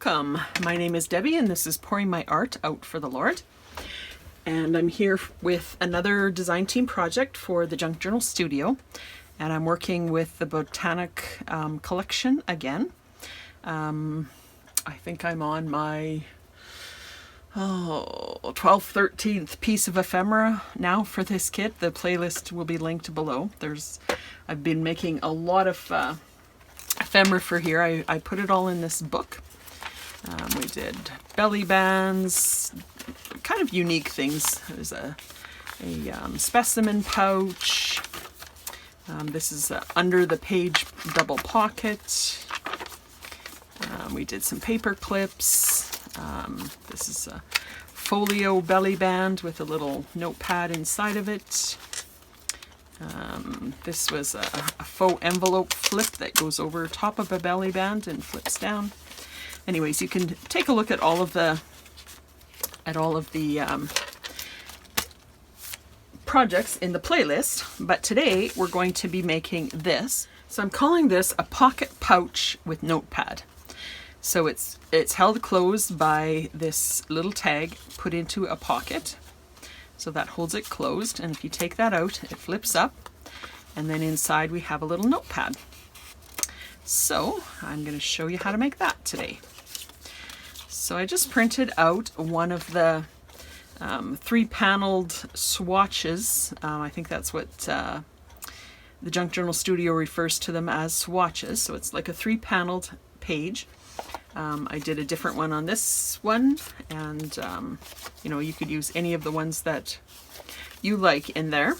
Welcome. My name is Debbie and this is Pouring My Art Out for the Lord. And I'm here with another design team project for the Junk Journal Studio. And I'm working with the Botanical collection again. I think I'm on my 12th, 13th piece of ephemera now for this kit. The playlist will be linked below. I've been making a lot of ephemera for here. I put it all in this book. We did belly bands, kind of unique things. There's a specimen pouch. This is under the page double pocket. We did some paper clips. This is a folio belly band with a little notepad inside of it. This was a faux envelope flip that goes over top of a belly band and flips down. Anyways, you can take a look at all of the projects in the playlist, but today we're going to be making this. So I'm calling this a pocket pouch with notepad. So it's held closed by this little tag put into a pocket. So that holds it closed, and if you take that out, it flips up, and then inside we have a little notepad. So I'm going to show you how to make that today. So I just printed out one of the 3-paneled swatches. I think that's what the Junk Journal Studio refers to them as, swatches. So it's like a 3-paneled page. I did a different one on this one, and you know, you could use any of the ones that you like in there.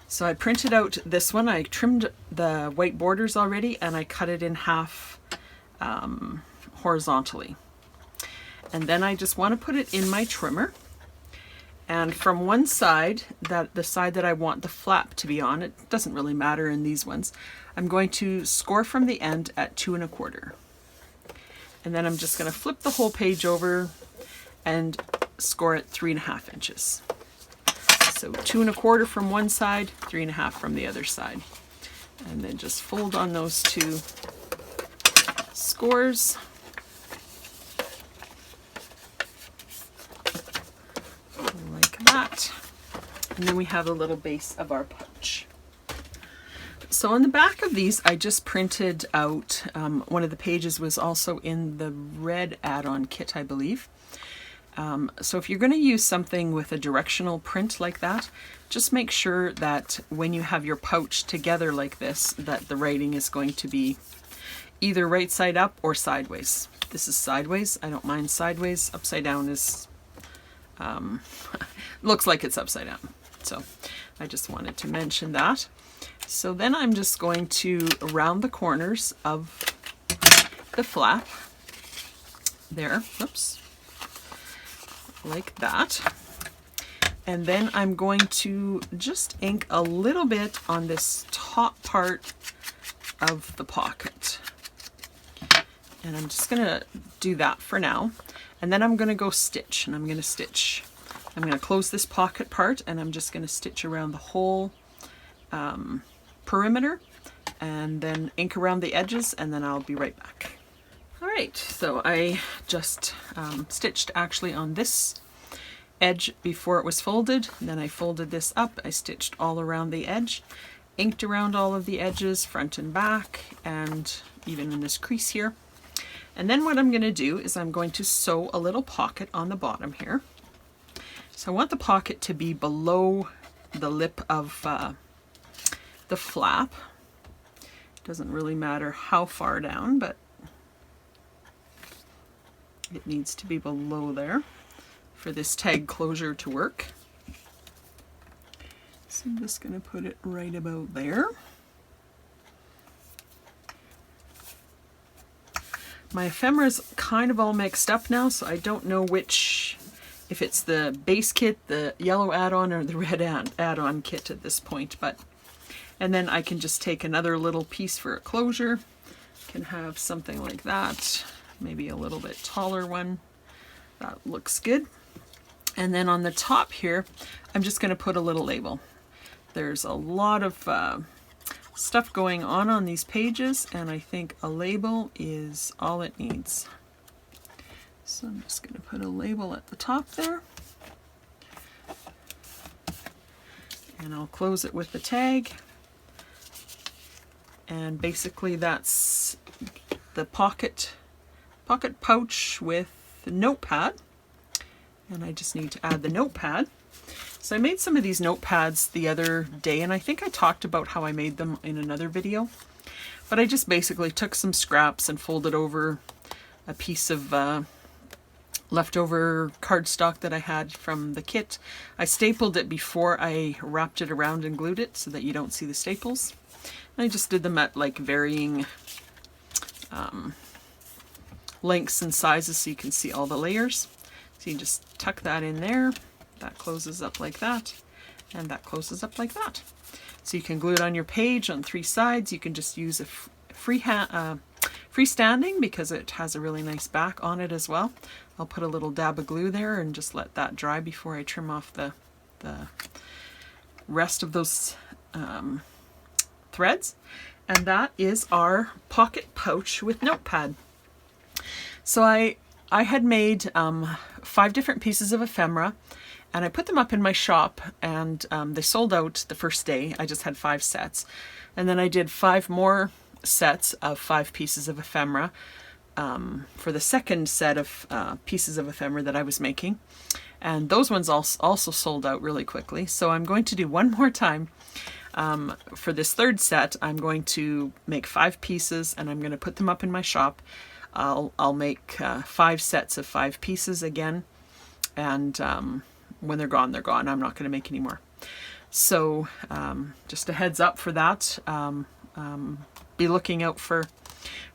So I printed out this one. I trimmed the white borders already, and I cut it in half horizontally. And then I just want to put it in my trimmer. And from one side, the side that I want the flap to be on, it doesn't really matter in these ones, I'm going to score from the end at 2 1/4. And then I'm just going to flip the whole page over and score at 3 1/2 inches. So 2 1/4 from one side, 3 1/2 from the other side. And then just fold on those two scores. Like that. And then we have a little base of our pouch. So on the back of these, I just printed out, one of the pages was also in the red add-on kit, I believe. So if you're going to use something with a directional print like that, just make sure that when you have your pouch together like this, that the writing is going to be either right side up or sideways. This is sideways. I don't mind sideways. Upside down is, looks like it's upside down. So I just wanted to mention that. So then I'm just going to round the corners of the flap there, whoops, like that. And then I'm going to just ink a little bit on this top part of the pocket. And I'm just going to do that for now. And then I'm going to go stitch, and I'm going to close this pocket part, and I'm just going to stitch around the whole perimeter, and then ink around the edges, and then I'll be right back. All right, so I just stitched actually on this edge before it was folded. Then I folded this up, I stitched all around the edge, inked around all of the edges, front and back, and even in this crease here. And then what I'm going to do is I'm going to sew a little pocket on the bottom here. So I want the pocket to be below the lip of the flap. Doesn't really matter how far down, but it needs to be below there for this tag closure to work. So I'm just going to put it right about there. My ephemera's kind of all mixed up now, so I don't know which, if it's the base kit, the yellow add-on, or the red add-on kit at this point. And then I can just take another little piece for a closure. Can have something like that, maybe a little bit taller one. That looks good. And then on the top here, I'm just going to put a little label. There's a lot of stuff going on these pages, and I think a label is all it needs. So I'm just going to put a label at the top there. And I'll close it with the tag. And basically that's the pocket pouch with the notepad. And I just need to add the notepad. So I made some of these notepads the other day, and I think I talked about how I made them in another video. But I just basically took some scraps and folded over a piece of leftover cardstock that I had from the kit. I stapled it before I wrapped it around and glued it so that you don't see the staples. And I just did them at like varying lengths and sizes so you can see all the layers. So you just tuck that in there. That closes up like that, and that closes up like that. So you can glue it on your page on 3 sides. You can just use a freestanding because it has a really nice back on it as well. I'll put a little dab of glue there and just let that dry before I trim off the rest of those threads. And that is our pocket pouch with notepad. So I had made 5 different pieces of ephemera, and I put them up in my shop, and they sold out the first day. I just had 5 sets. And then I did 5 more sets of 5 pieces of ephemera for the second set of pieces of ephemera that I was making. And those ones also sold out really quickly. So I'm going to do one more time. For this third set, I'm going to make 5 pieces, and I'm going to put them up in my shop. I'll make 5 sets of 5 pieces again, and when they're gone, they're gone. I'm not going to make any more. So just a heads up for that. Be looking out for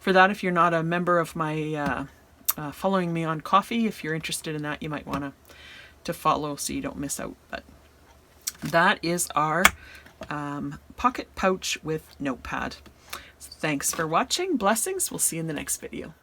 that. If you're not a member of my following me on Coffee, if you're interested in that, you might want to follow so you don't miss out. But that is our pocket pouch with notepad. Thanks for watching. Blessings. We'll see you in the next video.